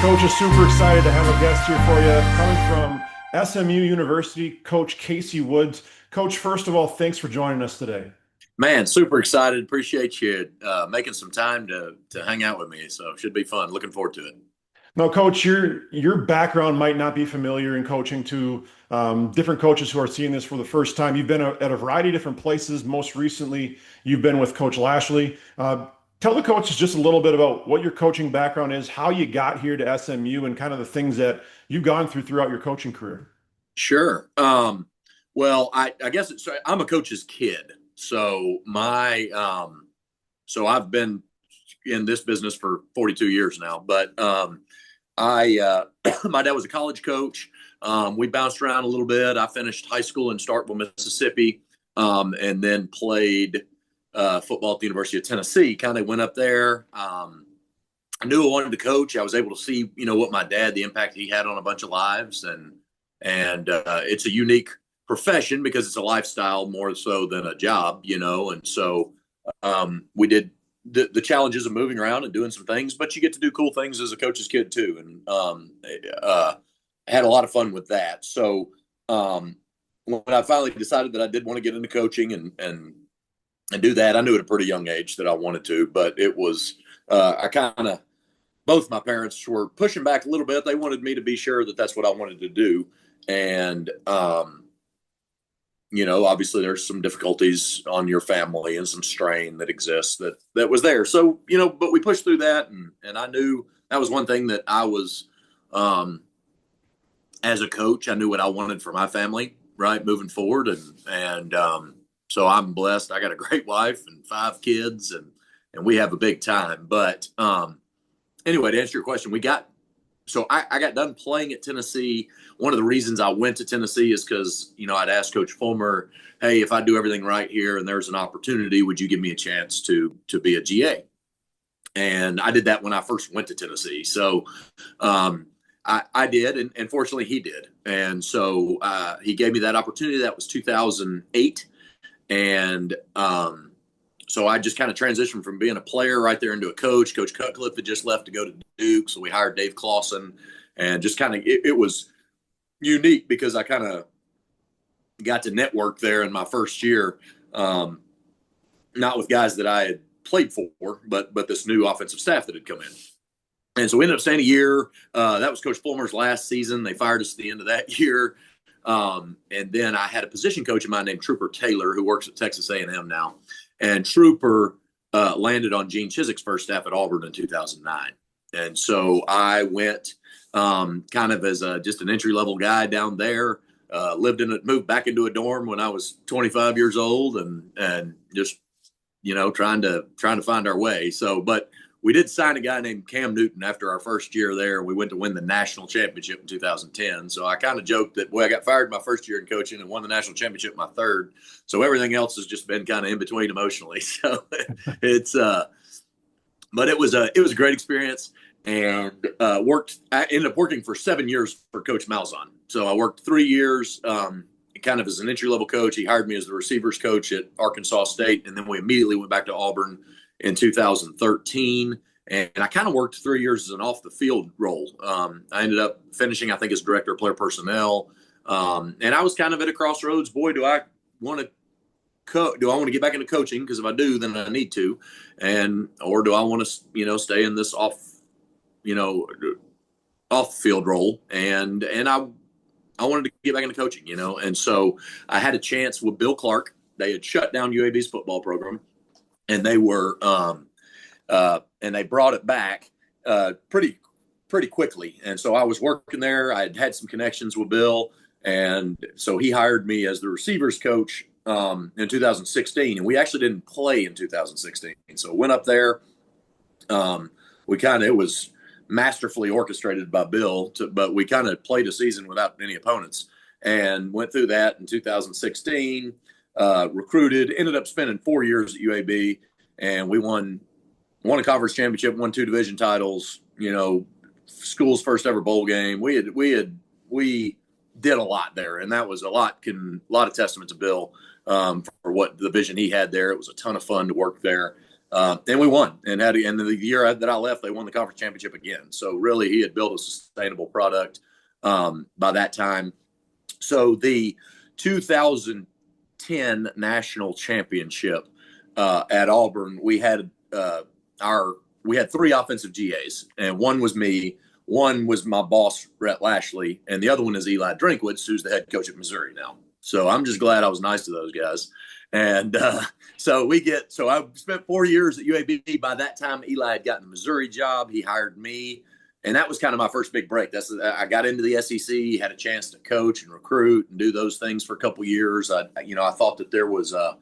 Coach is super excited to have a guest here for you. Coming from SMU University, Coach Casey Woods. Coach, first of all, thanks for joining us today. Man, super excited. Appreciate you making some time to hang out with me. So it should be fun. Looking forward to it. Now, Coach, your background might not be familiar in coaching to different coaches who are seeing this for the first time. You've been at a variety of different places. Most recently, you've been with Coach Lashley. Tell the coaches just a little bit about what your coaching background is, how you got here to SMU, and kind of the things that you've gone through throughout your coaching career. Sure. Well, I guess I'm a coach's kid. So I've been in this business for 42 years now. But I my dad was a college coach. We bounced around a little bit. I finished high school in Starkville, Mississippi, and then played football at the University of Tennessee. Kind of went up there. I knew I wanted to coach. I was able to see, what my dad, the impact he had on a bunch of lives, and it's a unique profession because it's a lifestyle more so than a job, And so we did the challenges of moving around and doing some things, but you get to do cool things as a coach's kid too, and had a lot of fun with that. So when I finally decided that I did want to get into coaching and do that, I knew at a pretty young age that I wanted to, but it was both my parents were pushing back a little bit. They wanted me to be sure that that's what I wanted to do. And, obviously there's some difficulties on your family and some strain that exists that was there. So, but we pushed through that. And I knew that was one thing that I was, as a coach, I knew what I wanted for my family, right, moving forward. And so I'm blessed. I got a great wife and 5 kids, and we have a big time. But anyway, to answer your question, I got done playing at Tennessee. One of the reasons I went to Tennessee is because, I'd asked Coach Fulmer, hey, if I do everything right here and there's an opportunity, would you give me a chance to be a GA? And I did that when I first went to Tennessee. So I did, and fortunately he did. And so he gave me that opportunity. That was 2008. And so I just kind of transitioned from being a player right there into a coach. Coach Cutcliffe had just left to go to Duke, so we hired Dave Clawson, and just kind of it was unique because I kind of got to network there in my first year, not with guys that I had played for, but this new offensive staff that had come in. And so we ended up staying a year. That was Coach Fulmer's last season. They fired us at the end of that year. And then I had a position coach of mine named Trooper Taylor, who works at Texas A&M now. And Trooper landed on Gene Chiswick's first staff at Auburn in 2009. And so I went kind of as just an entry-level guy down there, moved back into a dorm when I was 25 years old and just, trying to find our way. So, but we did sign a guy named Cam Newton after our first year there. We went to win the national championship in 2010. So I kind of joked that, I got fired my first year in coaching and won the national championship my third. So everything else has just been kind of in between emotionally. So but it was a great experience, and I ended up working for 7 years for Coach Malzahn. So I worked 3 years kind of as an entry-level coach. He hired me as the receivers coach at Arkansas State, and then we immediately went back to Auburn in 2013, and I kind of worked 3 years as an off-the-field role. I ended up finishing, I think, as director of player personnel, and I was kind of at a crossroads. Boy, do I want to get back into coaching? Because if I do, then I need to, or do I want to, stay in this off-field role? And I wanted to get back into coaching, and so I had a chance with Bill Clark. They had shut down UAB's football program, and they were and they brought it back pretty quickly. And so I was working there. I had some connections with Bill, and so he hired me as the receivers coach in 2016. And we actually didn't play in 2016. So went up there. It was masterfully orchestrated by Bill, but we kind of played a season without any opponents and went through that in 2016. Recruited, ended up spending 4 years at UAB, and we won a conference championship, won 2 division titles, school's first ever bowl game. We did a lot there, and that was a lot of testament to Bill for what the vision he had there. It was a ton of fun to work there. And we won. And the year that I left, they won the conference championship again. So really, he had built a sustainable product by that time. So the 2010 national championship at Auburn, we had three offensive GAs, and one was me. One was my boss, Rhett Lashley, and the other one is Eli Drinkwitz, who's the head coach at Missouri now. So I'm just glad I was nice to those guys. And so I spent 4 years at UAB. By that time, Eli had gotten the Missouri job. He hired me. And that was kind of my first big break. I got into the SEC, had a chance to coach and recruit and do those things for a couple of years. I thought that there was a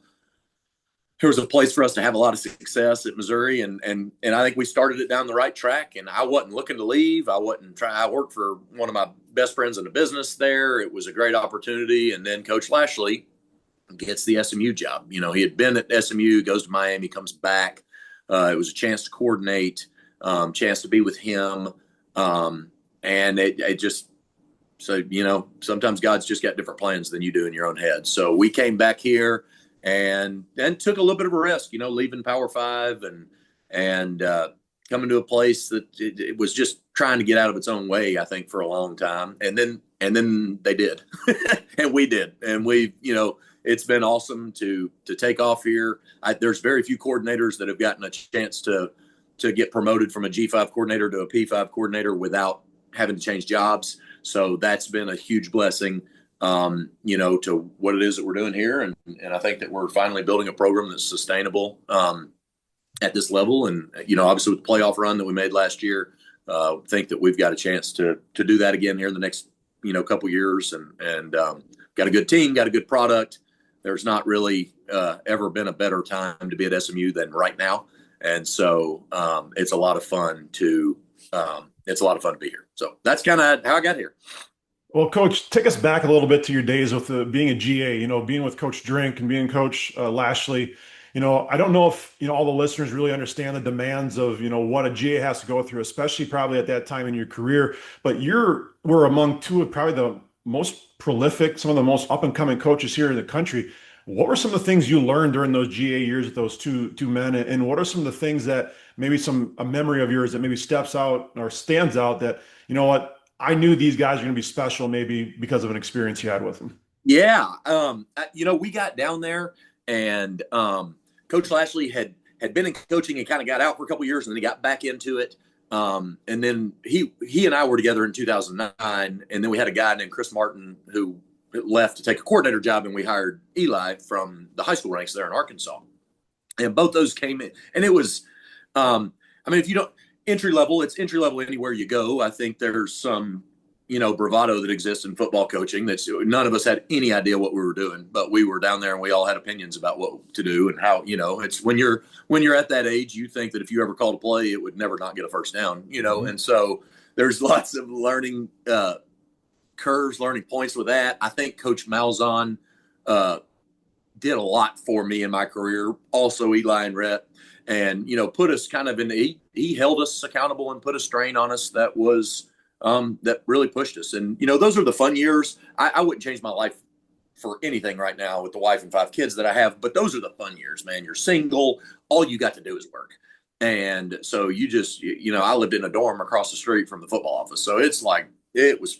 place for us to have a lot of success at Missouri, and I think we started it down the right track. And I wasn't looking to leave. I worked for one of my best friends in the business there. It was a great opportunity. And then Coach Lashley gets the SMU job. He had been at SMU, goes to Miami, comes back. It was a chance to coordinate, chance to be with him. And it just, so, sometimes God's just got different plans than you do in your own head. So we came back here and took a little bit of a risk, leaving Power 5 and coming to a place that it was just trying to get out of its own way, I think, for a long time. And then they did, and we did. And we, it's been awesome to take off here. There's very few coordinators that have gotten a chance to get promoted from a G5 coordinator to a P5 coordinator without having to change jobs. So that's been a huge blessing, to what it is that we're doing here. And I think that we're finally building a program that's sustainable at this level. And, obviously with the playoff run that we made last year, think that we've got a chance to do that again here in the next, couple years and got a good team, got a good product. There's not really ever been a better time to be at SMU than right now. And so it's a lot of fun to be here. So that's kind of how I got here. Well, Coach, take us back a little bit to your days with being a GA, being with Coach Drink and being Coach Lashley. I don't know if, all the listeners really understand the demands of, what a GA has to go through, especially probably at that time in your career. But we're among two of probably the most prolific, some of the most up and coming coaches here in the country. What were some of the things you learned during those GA years with those two men? And what are some of the things that maybe a memory of yours that maybe steps out or stands out that, I knew these guys are going to be special maybe because of an experience you had with them? Yeah. We got down there and Coach Lashley had been in coaching and kind of got out for a couple of years and then he got back into it. And then he and I were together in 2009. And then we had a guy named Chris Martin who left to take a coordinator job, and we hired Eli from the high school ranks there in Arkansas. And both those came in, and it was, if you don't entry level, it's entry level anywhere you go. I think there's some, bravado that exists in football coaching. That's none of us had any idea what we were doing, but we were down there and we all had opinions about what to do and how, it's when you're at that age, you think that if you ever called a play, it would never not get a first down, Mm-hmm. And so there's lots of learning, curves, learning points with that. I think Coach Malzahn did a lot for me in my career. Also, Eli and Rhett, and put us kind of he held us accountable and put a strain on us that was that really pushed us. And those are the fun years. I wouldn't change my life for anything right now with the wife and 5 kids that I have. But those are the fun years, man. You're single. All you got to do is work. And so you just I lived in a dorm across the street from the football office, so it's like. There's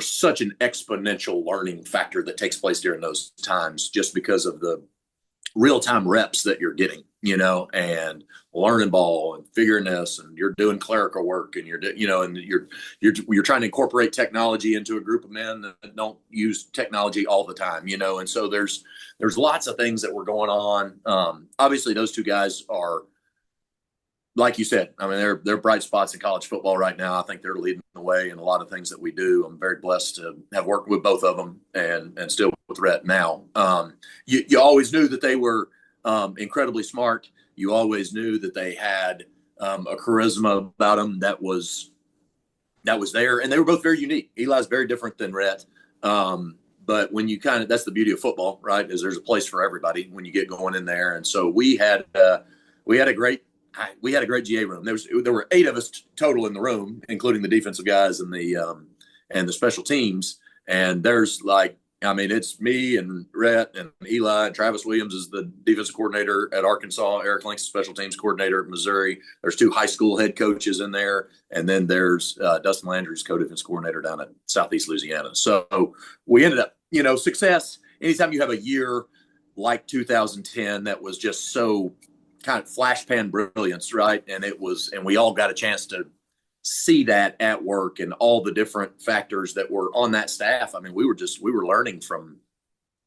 such an exponential learning factor that takes place during those times just because of the real-time reps that you're getting, and learning ball and figuring this, and you're doing clerical work, and you're trying to incorporate technology into a group of men that don't use technology all the time, and so there's lots of things that were going on. Obviously those two guys are, like you said, they're bright spots in college football right now. I think they're leading the way in a lot of things that we do. I'm very blessed to have worked with both of them and still with Rhett now. You always knew that they were incredibly smart. You always knew that they had a charisma about them that was there, and they were both very unique. Eli's very different than Rhett. But when you that's the beauty of football, right? Is there's a place for everybody when you get going in there. And so we had a great GA room. There were 8 of us total in the room, including the defensive guys and the special teams. And there's like I mean, it's me and Rhett and Eli, and Travis Williams is the defensive coordinator at Arkansas. Eric Link's special teams coordinator at Missouri. There's 2 high school head coaches in there. And then there's Dustin Landry's co-defense coordinator down at Southeast Louisiana. So we ended up, success. Anytime you have a year like 2010 that was just so kind of flash pan brilliance, right? And we all got a chance to see that at work and all the different factors that were on that staff. I mean, we were learning from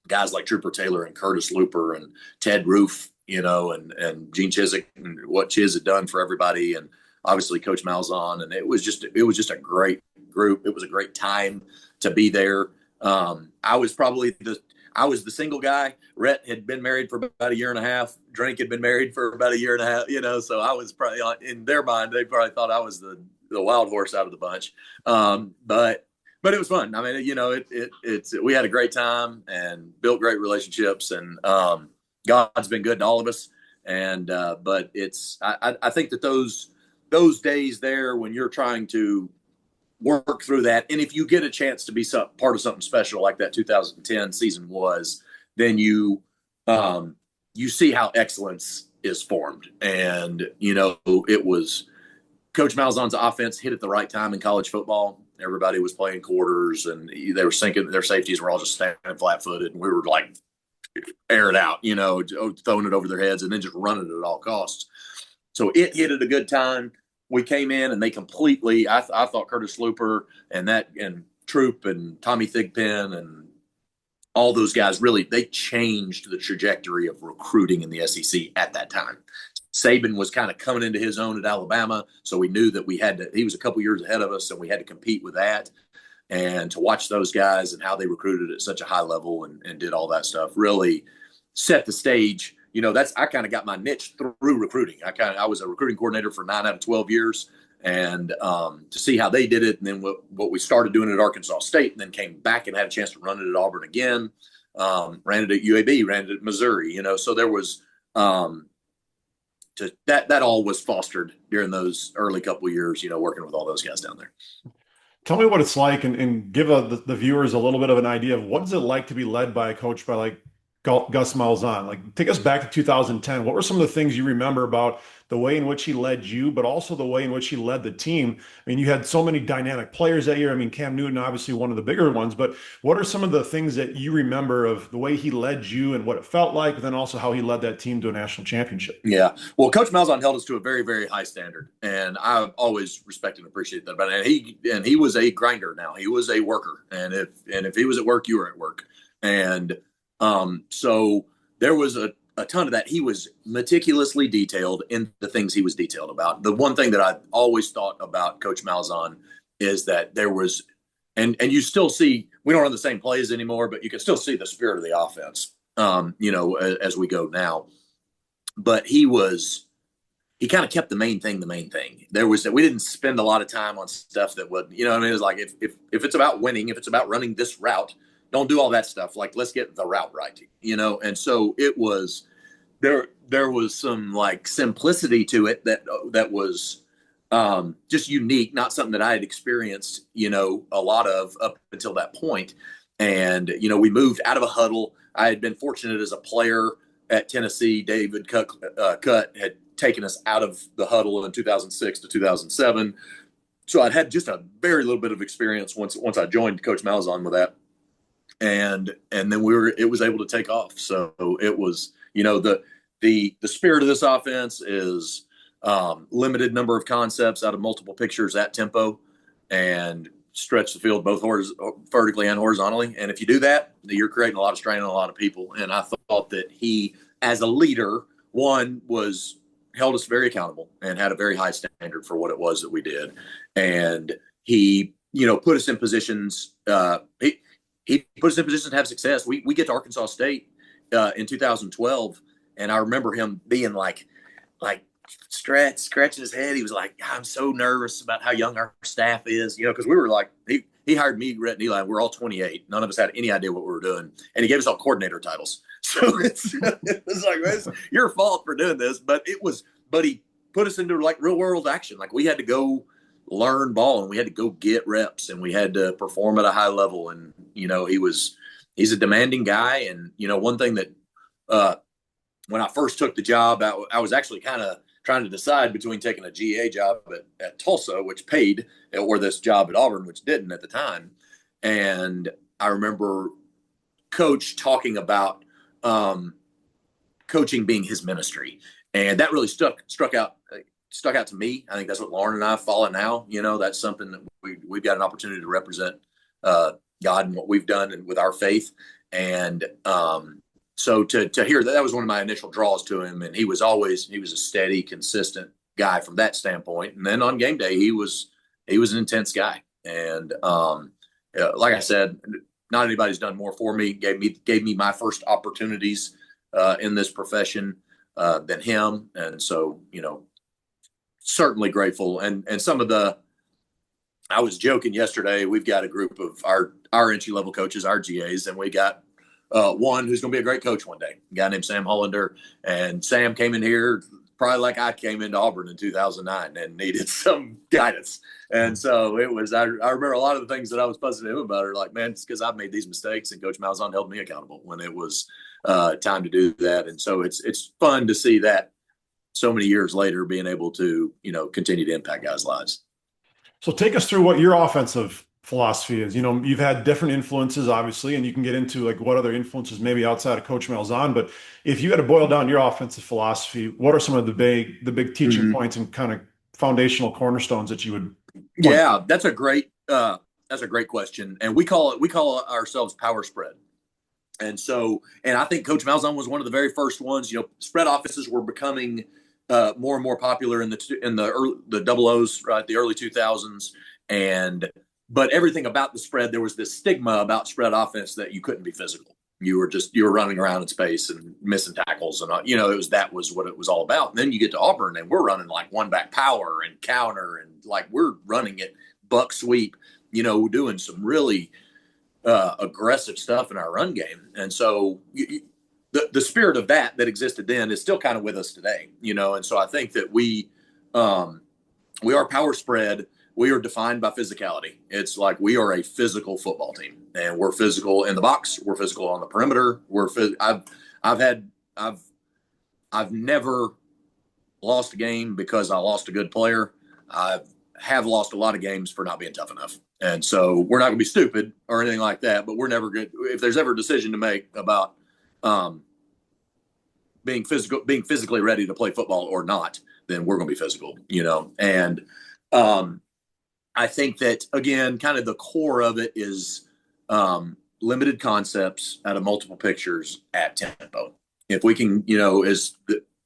guys like Trooper Taylor and Curtis Looper and Ted Roof, and Gene Chizik and what Chiz had done for everybody. And obviously Coach Malzahn. And it was just a great group. It was a great time to be there. I was the single guy. Rhett had been married for about a year and a half. Drink had been married for about a year and a half, so I was probably, in their mind, they probably thought I was the wild horse out of the bunch. But it was fun. I mean, we had a great time and built great relationships, and God's been good to all of us. And but I think that those days there when you're trying to work through that, and if you get a chance to be part of something special like that 2010 season was, then you see how excellence is formed. And it was Coach Malzahn's offense hit at the right time in college football. Everybody was playing quarters, and they were sinking. Their safeties were all just standing flat-footed, and we were like air it out, throwing it over their heads and then just running it at all costs. So it hit at a good time. We came in and they completely, I thought Curtis Looper and Troop and Tommy Thigpen and all those guys, really, they changed the trajectory of recruiting in the SEC at that time. Saban was kind of coming into his own at Alabama, so we knew that he was a couple years ahead of us, and we had to compete with that. And to watch those guys and how they recruited at such a high level and did all that stuff really set the stage. I kind of got my niche through recruiting. I was a recruiting coordinator for 9 out of 12 years, and to see how they did it, and then what we started doing at Arkansas State, and then came back and had a chance to run it at Auburn again. Ran it at UAB, ran it at Missouri. So there was that all was fostered during those early couple of years. Working with all those guys down there. Tell me what it's like, and give the viewers a little bit of an idea of what is it like to be led by a coach by like Gus Malzahn. Like, take us back to 2010. What were some of the things you remember about the way in which he led you, but also the way in which he led the team? I mean, you had so many dynamic players that year. I mean, Cam Newton, obviously one of the bigger ones, but what are some of the things that you remember of the way he led you and what it felt like, but then also how he led that team to a national championship? Yeah. Well, Coach Malzahn held us to a very, very high standard, and I've always respected and appreciated that. But he was a grinder now. He was a worker. And if he was at work, you were at work. And so there was a ton of that. He was meticulously detailed in the things he was detailed about. The one thing that I've always thought about Coach Malzahn is that there was, and you still see, we don't run the same plays anymore, but you can still see the spirit of the offense, as we go now. But he kind of kept the main thing. There was that we didn't spend a lot of time on stuff that would, it was like, if it's about winning, if it's about running this route, don't do all that stuff. Like, let's get the route right, And so it was, there was some like simplicity to it that was just unique, not something that I had experienced, a lot of up until that point. And, we moved out of a huddle. I had been fortunate as a player at Tennessee. David Cutt had taken us out of the huddle in 2006 to 2007. So I'd had just a very little bit of experience once I joined Coach Malzahn with that. And then it was able to take off. So it was, the spirit of this offense is limited number of concepts out of multiple pictures at tempo and stretch the field both vertically and horizontally. And if you do that, you're creating a lot of strain on a lot of people. And I thought that he, as a leader, held us very accountable and had a very high standard for what it was that we did. And he, put us in positions, he put us in positions to have success. We get to Arkansas State in 2012, and I remember him being like scratching his head. He was like, "I'm so nervous about how young our staff is," because we were like, he hired me, Rhett, and Eli. We're all 28. None of us had any idea what we were doing, and he gave us all coordinator titles. So it's like, it's your fault for doing this, but he put us into like real world action. Like, we had to go learn ball, and we had to go get reps, and we had to perform at a high level. And he he's a demanding guy. And, one thing that, when I first took the job, I was actually kind of trying to decide between taking a GA job at Tulsa, which paid, or this job at Auburn, which didn't at the time. And I remember Coach talking about coaching being his ministry, and that really stuck out to me. I think that's what Lauren and I follow now. That's something that we've got an opportunity to represent God and what we've done and with our faith. And so to hear that was one of my initial draws to him. And he was a steady, consistent guy from that standpoint. And then on game day, he was an intense guy. And like I said, not anybody's done more for me, gave me my first opportunities in this profession than him. And so, certainly grateful. And some of I was joking yesterday, we've got a group of our entry level coaches, our GAs, and we got one who's going to be a great coach one day, a guy named Sam Hollander. And Sam came in here probably like I came into Auburn in 2009 and needed some guidance. And so it was, I remember a lot of the things that I was fussing at him about are like, man, it's because I've made these mistakes and Coach Malzahn held me accountable when it was time to do that. And so it's fun to see that so many years later being able to, continue to impact guys' lives. So take us through what your offensive philosophy is. You've had different influences, obviously, and you can get into like what other influences maybe outside of Coach Malzahn. But if you had to boil down your offensive philosophy, what are some of the big teaching points and kind of foundational cornerstones that you would? Yeah, that's a great question, and we call ourselves power spread. And so, and I think Coach Malzahn was one of the very first ones. Spread offenses were becoming more and more popular in the double O's, right, the early 2000s, but everything about the spread, there was this stigma about spread offense that you couldn't be physical. You were running around in space and missing tackles, and that was what it was all about. And then you get to Auburn, and we're running like one back power and counter, and like we're running it buck sweep, doing some really aggressive stuff in our run game. And so the spirit of that existed then is still kind of with us today, and so I think that we are power spread. We are defined by physicality. It's like we are a physical football team, and we're physical in the box. We're physical on the perimeter. I've never lost a game because I lost a good player. I have lost a lot of games for not being tough enough. And so we're not going to be stupid or anything like that, but we're never good. If there's ever a decision to make about being physically ready to play football or not, then we're going to be physical, and I think that, again, kind of the core of it is limited concepts out of multiple pictures at tempo. If we can,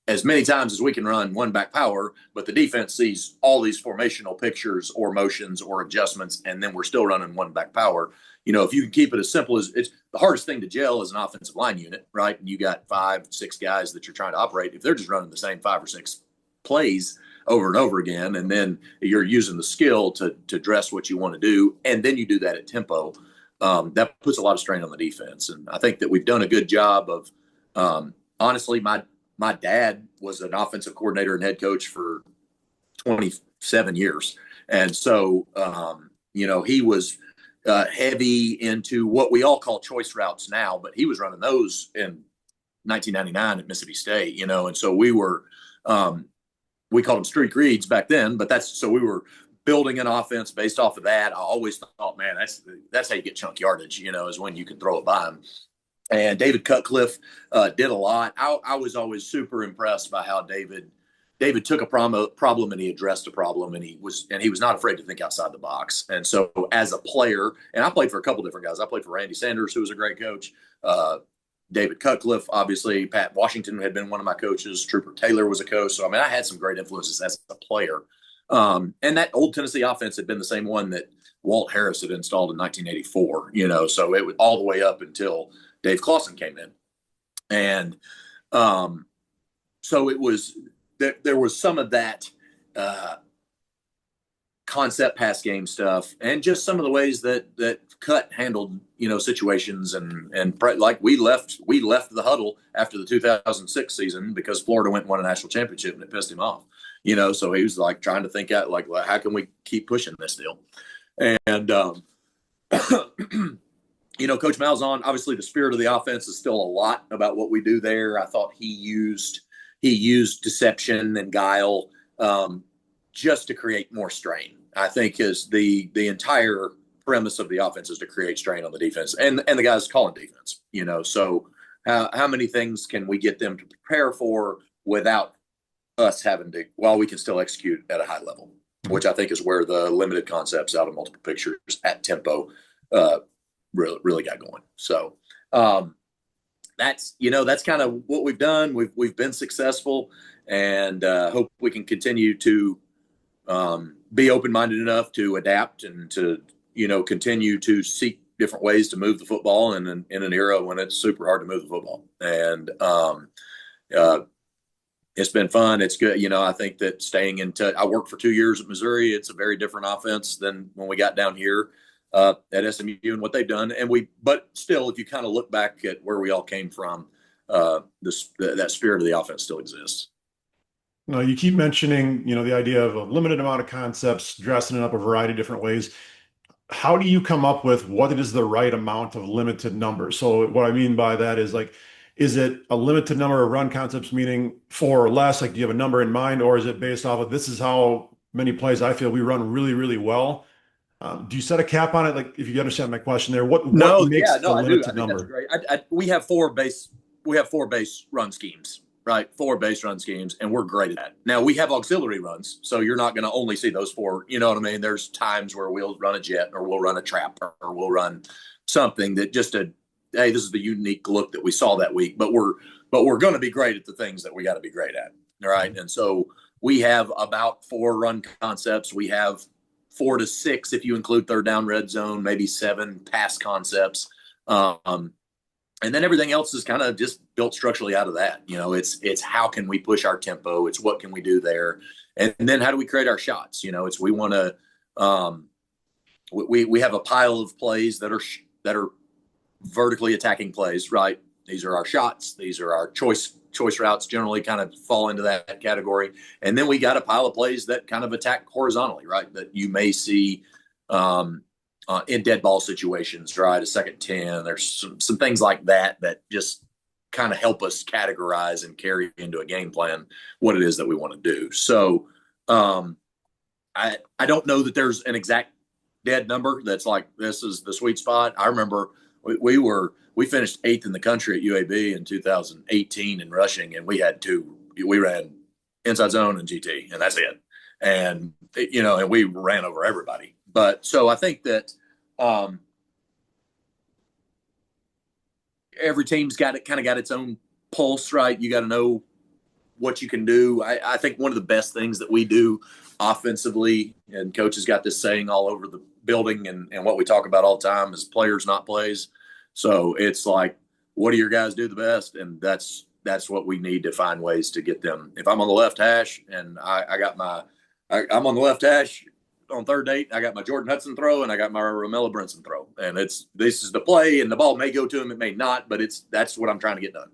as many times as we can run one back power, but the defense sees all these formational pictures or motions or adjustments, and then we're still running one back power. If you can keep it as simple as it's the hardest thing to gel as an offensive line unit, right? And you got 5-6 guys that you're trying to operate. If they're just running the same 5 or 6 plays over and over again, and then you're using the skill to dress what you want to do, and then you do that at tempo, that puts a lot of strain on the defense. And I think that we've done a good job of, honestly, my dad was an offensive coordinator and head coach for 27 years. And so, he was heavy into what we all call choice routes now, but he was running those in 1999 at Mississippi State, and so we were, we called them streak reads back then, but so we were building an offense based off of that. I always thought, man, that's how you get chunk yardage, is when you can throw it by them. And David Cutcliffe did a lot. I was always super impressed by how David took a problem and he addressed a problem, and he was not afraid to think outside the box. And so as a player, and I played for a couple different guys. I played for Randy Sanders, who was a great coach. David Cutcliffe, obviously. Pat Washington had been one of my coaches. Trooper Taylor was a coach. So, I had some great influences as a player. And that old Tennessee offense had been the same one that Walt Harris had installed in 1984, so it was all the way up until Dave Clawson came in. And so it was there was some of that concept pass game stuff, and just some of the ways that Cut handled situations, and like we left the huddle after the 2006 season because Florida went and won a national championship, and it pissed him off. So he was like trying to think out like, well, how can we keep pushing this deal? And Coach Malzahn, obviously the spirit of the offense is still a lot about what we do there. I thought he used deception and guile just to create more strain. I think is the entire premise of the offense is to create strain on the defense and the guys calling defense. So how many things can we get them to prepare for without us having to, while we can still execute at a high level, which I think is where the limited concepts out of multiple pictures at tempo really got going. So that's kind of what we've done. We've been successful, and hope we can continue to be open-minded enough to adapt and to continue to seek different ways to move the football in an era when it's super hard to move the football. And it's been fun. It's good. I think that staying in touch. I worked for 2 years at Missouri. It's a very different offense than when we got down here at SMU and what they've done. But still, if you kind of look back at where we all came from, that spirit of the offense still exists. No, you keep mentioning, the idea of a limited amount of concepts, dressing it up a variety of different ways. How do you come up with what is the right amount of limited number? So what I mean by that is like, is it a limited number of run concepts, meaning 4 or less? Like, do you have a number in mind, or is it based off of this is how many plays I feel we run really, really well? Do you set a cap on it? Like, if you understand my question there, what No, makes yeah, the no, I do. I limited think that's number? great. We have four base run schemes, right? 4 base run schemes, and we're great at that. Now we have auxiliary runs, so you're not going to only see those 4. You know what I mean? There's times where we'll run a jet, or we'll run a trap, or we'll run something that hey, this is the unique look that we saw that week. But we're going to be great at the things that we got to be great at, right? And so we have about 4 run concepts. We have 4 to 6 if you include third down, red zone, maybe 7 pass concepts. And then everything else is kind of just built structurally out of that. It's how can we push our tempo? It's what can we do there? And then how do we create our shots? It's we want to we have a pile of plays that are vertically attacking plays, right? These are our shots. These are our choice routes, generally kind of fall into that category. And then we got a pile of plays that kind of attack horizontally, right? That you may see in dead ball situations, right? A 2nd 10. There's some things like that just kind of help us categorize and carry into a game plan what it is that we want to do. So I don't know that there's an exact dead number that's like this is the sweet spot. I remember we finished 8th in the country at UAB in 2018 in rushing, and we ran inside zone and GT, and that's it. And and we ran over everybody. But so I think that every team's got its own pulse, right? You got to know what you can do. I think one of the best things that we do offensively, and coaches got this saying all over the building and what we talk about all the time, is players, not plays. So it's like, what do your guys do the best? And that's what we need to find ways to get them. If I'm on the left hash and I'm on the left hash on 3rd date, I got my Jordan Hudson throw and I got my Romello Brinson throw. And this is the play, and the ball may go to him, it may not, but that's what I'm trying to get done.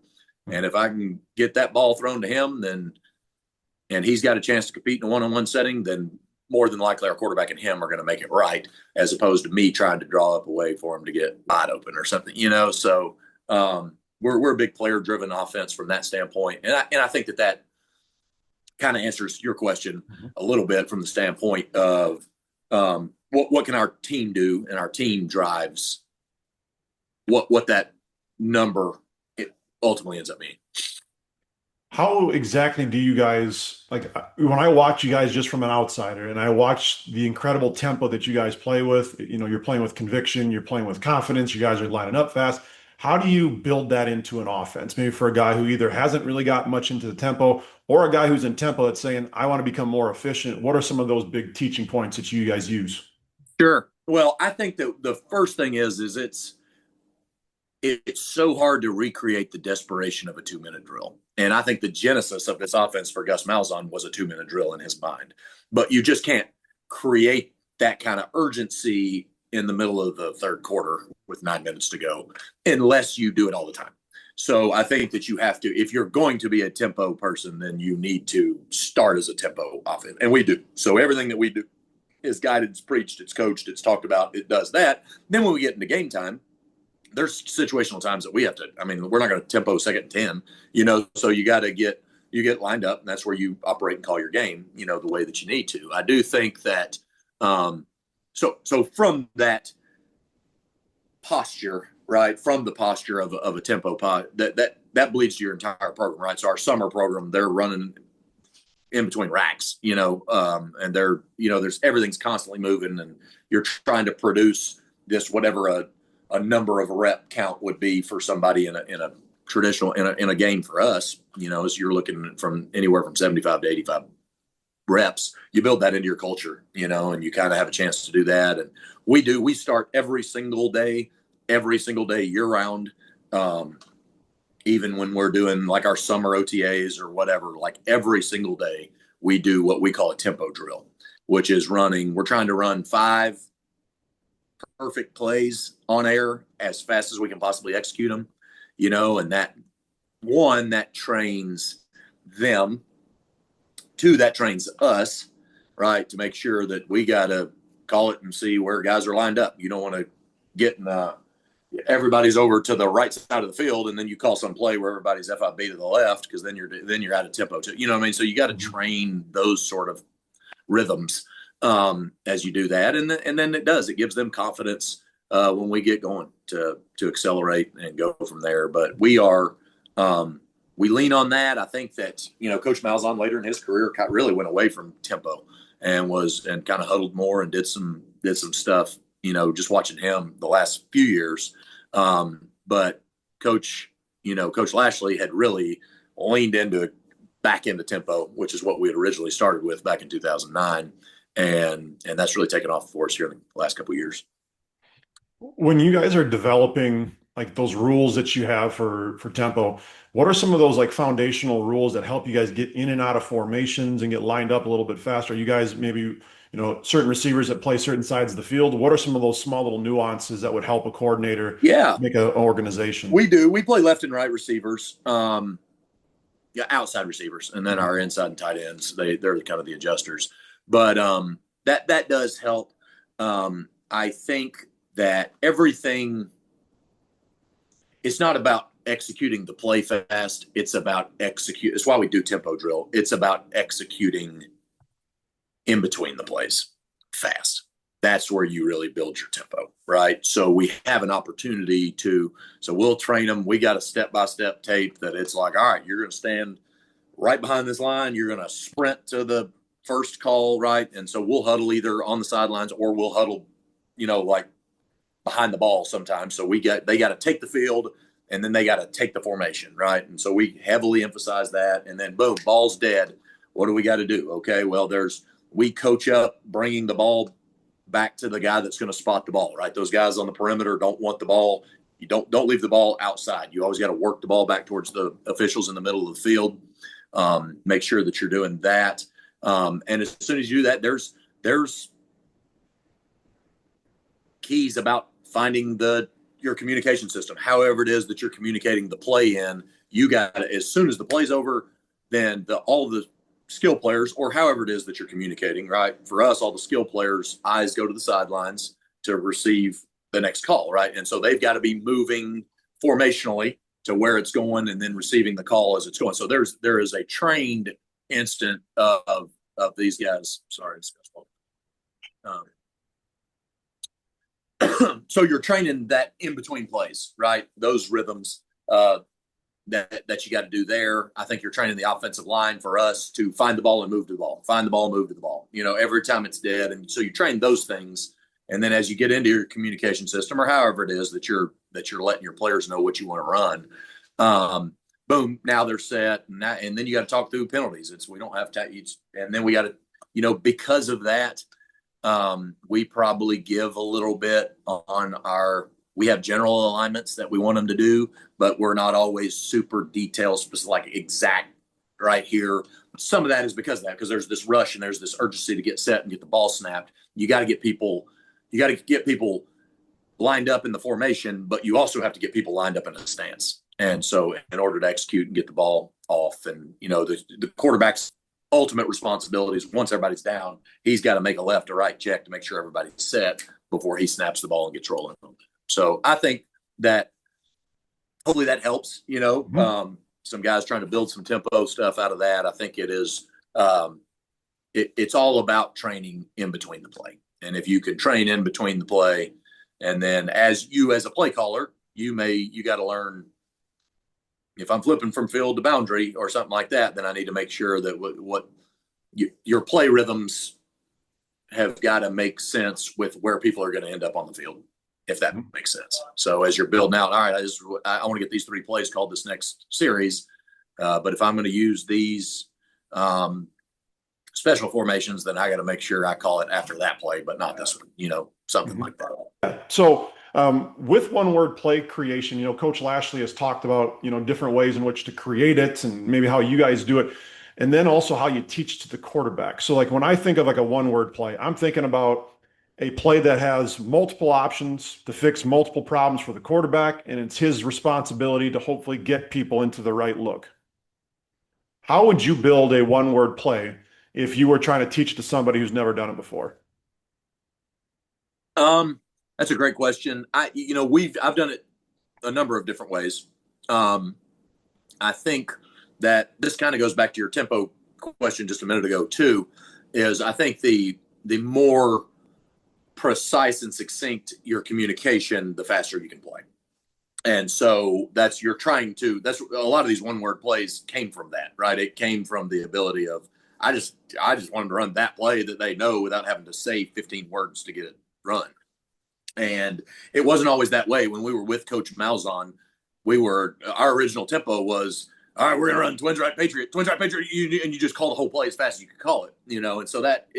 And if I can get that ball thrown to him, and he's got a chance to compete in a one-on-one setting, then more than likely our quarterback and him are going to make it right, as opposed to me trying to draw up a way for him to get wide open or something, So we're a big player-driven offense from that standpoint. And I think that kind of answers your question a little bit from the standpoint of what can our team do, and our team drives what that number ultimately ends up being. How exactly do you guys, like, when I watch you guys just from an outsider and I watch the incredible tempo that you guys play with, you're playing with conviction, you're playing with confidence, you guys are lining up fast. How do you build that into an offense? Maybe for a guy who either hasn't really got much into the tempo, or a guy who's in tempo that's saying, I want to become more efficient. What are some of those big teaching points that you guys use? Sure. Well, I think that the first thing is it's so hard to recreate the desperation of a 2-minute drill. And I think the genesis of this offense for Gus Malzahn was a 2-minute drill in his mind. But you just can't create that kind of urgency in the middle of the 3rd quarter with 9 minutes to go unless you do it all the time. So I think that you have to, if you're going to be a tempo person, then you need to start as a tempo offense. And we do. So everything that we do is guided, it's preached, it's coached, it's talked about, it does that. Then when we get into game time, there's situational times that we have to, I mean, we're not going to tempo 2nd and 10, so you got to get lined up, and that's where you operate and call your game, the way that you need to. I do think that, so from that posture, right, from the posture of a tempo that bleeds to your entire program, right? So our summer program, they're running in between racks, and they're, there's everything's constantly moving, and you're trying to produce this, whatever a number of rep count would be for somebody in a traditional, in a game for us, as you're looking from anywhere from 75 to 85 reps. You build that into your culture, and you kind of have a chance to do that. And we start every single day year round. Even when we're doing like our summer OTAs or whatever, like every single day we do what we call a tempo drill, which is we're trying to run 5 perfect plays on air as fast as we can possibly execute them, and that trains them. 2, that trains us, right, to make sure that we got to call it and see where guys are lined up. You don't want to get in everybody's over to the right side of the field, and then you call some play where everybody's FIB to the left, because then you're out of tempo too. You know what I mean? So you got to train those sort of rhythms as you do that, and then it gives them confidence when we get going to accelerate and go from there. But we lean on that. I think that Coach Malzahn later in his career really went away from tempo and kind of huddled more and did some stuff. Just watching him the last few years. But Coach Lashley had really leaned back into tempo, which is what we had originally started with back in 2009. And that's really taken off for us here in the last couple of years. When you guys are developing like those rules that you have for tempo, what are some of those like foundational rules that help you guys get in and out of formations and get lined up a little bit faster? You guys maybe, certain receivers that play certain sides of the field. What are some of those small little nuances that would help a coordinator make an organization? We do. We play left and right receivers, outside receivers, and then our inside and tight ends. They're kind of the adjusters. But that does help. I think that everything, it's not about executing the play fast. It's about execute. It's why we do tempo drill. It's about executing in between the plays fast. That's where you really build your tempo, right? So we have an opportunity so we'll train them. We got a step-by-step tape that it's like, all right, you're going to stand right behind this line. You're going to sprint to the first call, right? And so we'll huddle either on the sidelines or we'll huddle, like behind the ball sometimes. So they got to take the field and then they got to take the formation, right? And so we heavily emphasize that. And then boom, ball's dead. What do we got to do? Okay, well, we coach up bringing the ball back to the guy that's going to spot the ball, right? Those guys on the perimeter don't want the ball. You don't leave the ball outside. You always got to work the ball back towards the officials in the middle of the field. Make sure that you're doing that. And as soon as you do that, there's keys about finding your communication system, however it is that you're communicating the play in. You got to, as soon as the play's over, then all the skill players, or however it is that you're communicating, right? For us, all the skill players' eyes go to the sidelines to receive the next call, right? And so they've got to be moving formationally to where it's going and then receiving the call as it's going. So there is a trained instant of these guys. Sorry, so you're training that in between plays, right? Those rhythms that you got to do there. I think you're training the offensive line for us to find the ball and move to the ball, find the ball, move to the ball, every time it's dead. And so you train those things. And then as you get into your communication system or however it is that you're letting your players know what you want to run, boom, now they're set. And then you got to talk through penalties. We don't have to, and then we got to, because of that, we probably give a little bit on we have general alignments that we want them to do, but we're not always super detail specific, like exact right here. Some of that is because there's this rush and there's this urgency to get set and get the ball snapped. You got to get people lined up in the formation, but you also have to get people lined up in a stance. And so in order to execute and get the ball off, and, the quarterback's ultimate responsibility is once everybody's down, he's got to make a left or right check to make sure everybody's set before he snaps the ball and gets rolling. So I think that hopefully that helps, some guys trying to build some tempo stuff out of that. I think it is, it's all about training in between the play. And if you can train in between the play, and then as a play caller, you got to learn, if I'm flipping from field to boundary or something like that, then I need to make sure that your play rhythms have got to make sense with where people are going to end up on the field, if that makes sense. So as you're building out, all right, I want to get these 3 plays called this next series. But if I'm going to use these special formations, then I got to make sure I call it after that play, but not this one, something like that. So with one word play creation, Coach Lashley has talked about, different ways in which to create it and maybe how you guys do it. And then also how you teach to the quarterback. So like when I think of like a one word play, I'm thinking about a play that has multiple options to fix multiple problems for the quarterback. And it's his responsibility to hopefully get people into the right look. How would you build a one word play if you were trying to teach to somebody who's never done it before? That's a great question. I've done it a number of different ways. I think that this kind of goes back to your tempo question just a minute ago too, is I think the more precise and succinct your communication, the faster you can play. And so that's a lot of these one word plays came from that, right? It came from the ability of, I just wanted to run that play that they know without having to say 15 words to get it run. And it wasn't always that way. When we were with Coach Malzahn, our original tempo was, all right, we're going to run twins right Patriot, and you just call the whole play as fast as you could call it, and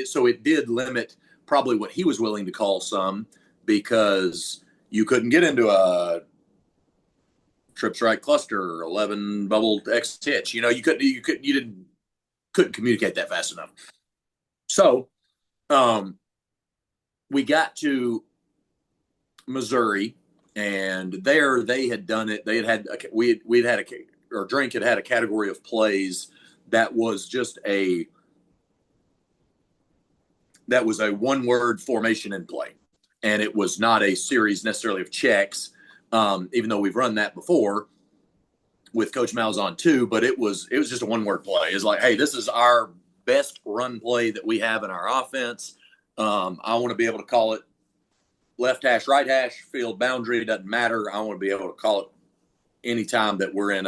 so it did limit probably what he was willing to call some, because you couldn't get into a trip strike cluster, 11 bubble X hitch, you couldn't communicate that fast enough. So, we got to Missouri, and there they had done it. Drink had had a category of plays that was a one word formation in play. And it was not a series necessarily of checks, even though we've run that before with Coach Malzahn too, but it was just a one word play. It's like, hey, this is our best run play that we have in our offense. I want to be able to call it left hash, right hash, field boundary. It doesn't matter. I want to be able to call it anytime that we're in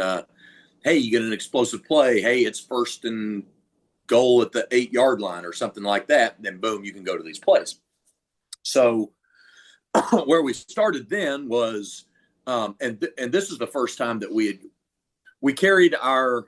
hey, you get an explosive play. Hey, it's 1st and goal at the 8-yard line or something like that. Then boom, you can go to these plays. So where we started then was, and this is the first time that we carried our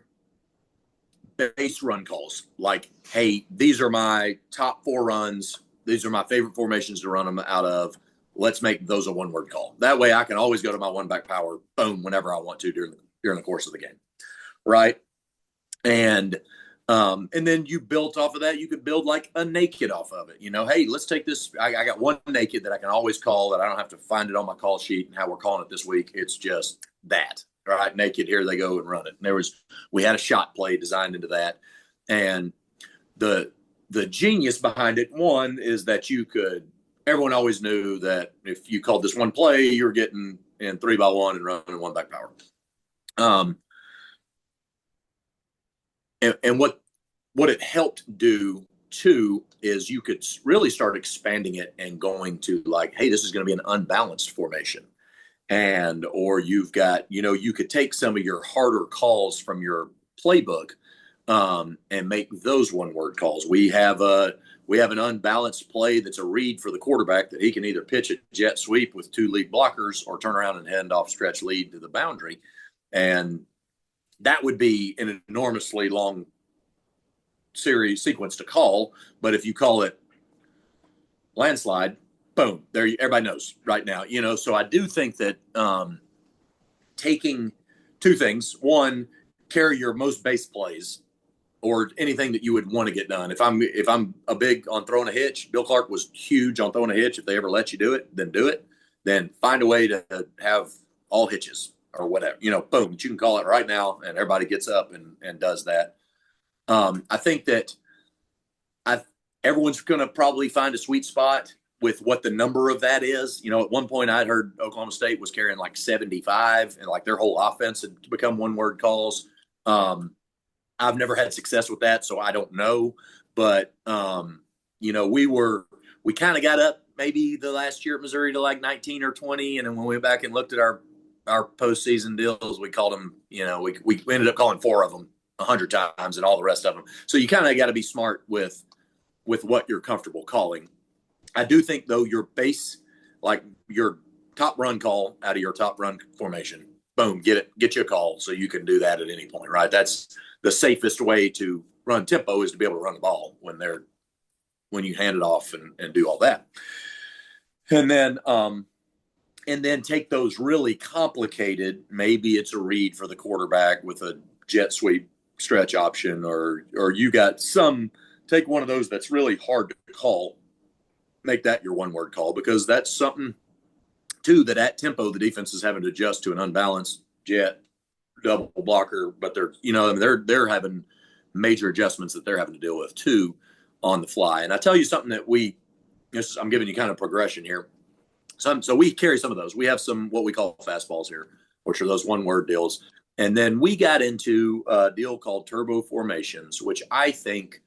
base run calls. Like, hey, these are my top 4 runs. These are my favorite formations to run them out of. Let's make those a one word call. That way I can always go to my one back power, boom, whenever I want to during the course of the game. Right. And then you built off of that. You could build like a naked off of it. Hey, let's take this. I got one naked that I can always call, that I don't have to find it on my call sheet and how we're calling it this week. It's just that. All right, naked, here they go and run it. And we had a shot play designed into that. And the genius behind it, one, is that everyone always knew that if you called this one play, you were getting in 3-by-1 and running one back power. And what it helped do too is you could really start expanding it and going to like, hey, this is going to be an unbalanced formation. Or you've got, you could take some of your harder calls from your playbook and make those one word calls. We have an unbalanced play that's a read for the quarterback that he can either pitch a jet sweep with 2 lead blockers or turn around and hand off stretch lead to the boundary. And that would be an enormously long sequence to call. But if you call it landslide, boom, there everybody knows right now. So I do think that taking 2 things. One, carry your most base plays or anything that you would want to get done. If I'm a big on throwing a hitch, Bill Clark was huge on throwing a hitch. If they ever let you do it, then do it. Then find a way to have all hitches or whatever, boom, you can call it right now, and everybody gets up and does that. I think that everyone's going to probably find a sweet spot with what the number of that is. You know, at one point I'd heard Oklahoma State was carrying like 75 and like their whole offense had become one word calls. I've never had success with that, so I don't know. But, you know, we kind of got up maybe the last year at Missouri to like 19 or 20. And then when we went back and looked at our postseason deals, we called them, you know, we ended up calling 4 of them 100 times and all the rest of them. So you kind of got to be smart with what you're comfortable calling. I do think, though, your base, like your top run call out of your top run formation, boom, get you a call so you can do that at any point, right? That's the safest way to run tempo, is to be able to run the ball when you hand it off and do all that. And then take those really complicated, maybe it's a read for the quarterback with a jet sweep stretch option, or you got take one of those that's really hard to call, make that your one word call, because that's something too that at tempo the defense is having to adjust to an unbalanced jet double blocker, but they're having major adjustments that they're having to deal with too on the fly. And I tell you something that I'm giving you kind of progression here. So we carry some of those. We have some what we call fastballs here, which are those one word deals. And then we got into a deal called turbo formations, which I think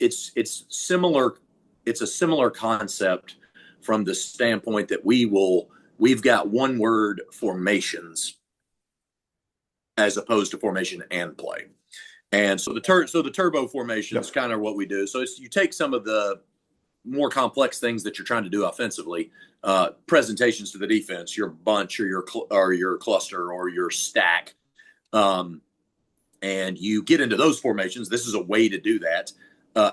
it's similar. It's a similar concept from the standpoint that we've got one word formations as opposed to formation and play. And so the turbo formation is kind of what we do. So you take some of the more complex things that you're trying to do offensively, presentations to the defense, your bunch or your cluster or your stack, and you get into those formations. This is a way to do that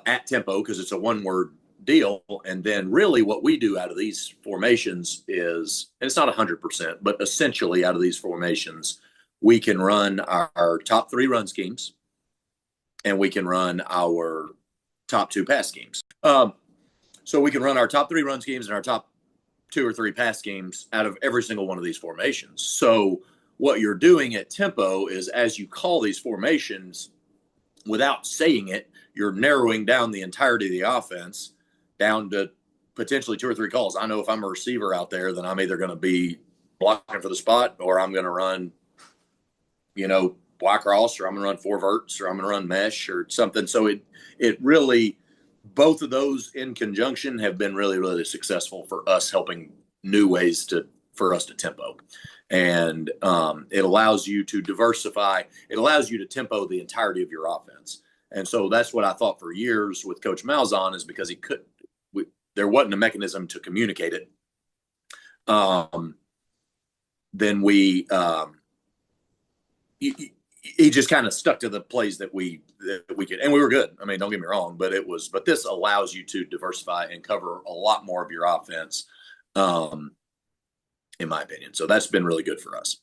at tempo because it's a one word deal. And then really what we do out of these formations is, and it's not 100%, but essentially out of these formations, we can run our top 3 run schemes and we can run our top 2 pass schemes. So we can run our top 3 run schemes and our top 2 or 3 pass schemes out of every single one of these formations. So what you're doing at tempo is, as you call these formations, without saying it, you're narrowing down the entirety of the offense down to potentially 2 or 3 calls. I know if I'm a receiver out there, then I'm either going to be blocking for the spot, or I'm going to run, block cross, or I'm going to run 4 verts, or I'm going to run mesh or something. So it really, both of those in conjunction have been really, really successful for us, helping new ways for us to tempo. And it allows you to diversify. It allows you to tempo the entirety of your offense. And so that's what I thought for years with Coach Malzahn, is because there wasn't a mechanism to communicate it. Then he just kind of stuck to the plays that we could, and we were good. I mean, don't get me wrong, but this allows you to diversify and cover a lot more of your offense, in my opinion. So that's been really good for us.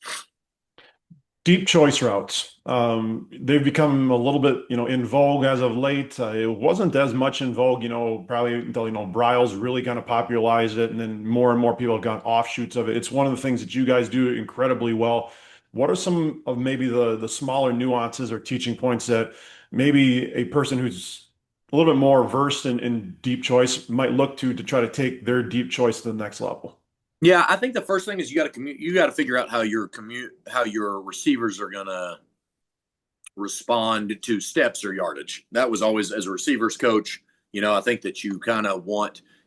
Deep choice routes. They've become a little bit, in vogue as of late. It wasn't as much in vogue, probably until, Bryles really kind of popularized it, and then more and more people have gone offshoots of it. It's one of the things that you guys do incredibly well. What are some of maybe the smaller nuances or teaching points that maybe a person who's a little bit more versed in deep choice might look to try to take their deep choice to the next level? Yeah, I think the first thing is you got to figure out how your receivers are going to respond to steps or yardage. That was always, as a receivers coach, I think that you kind of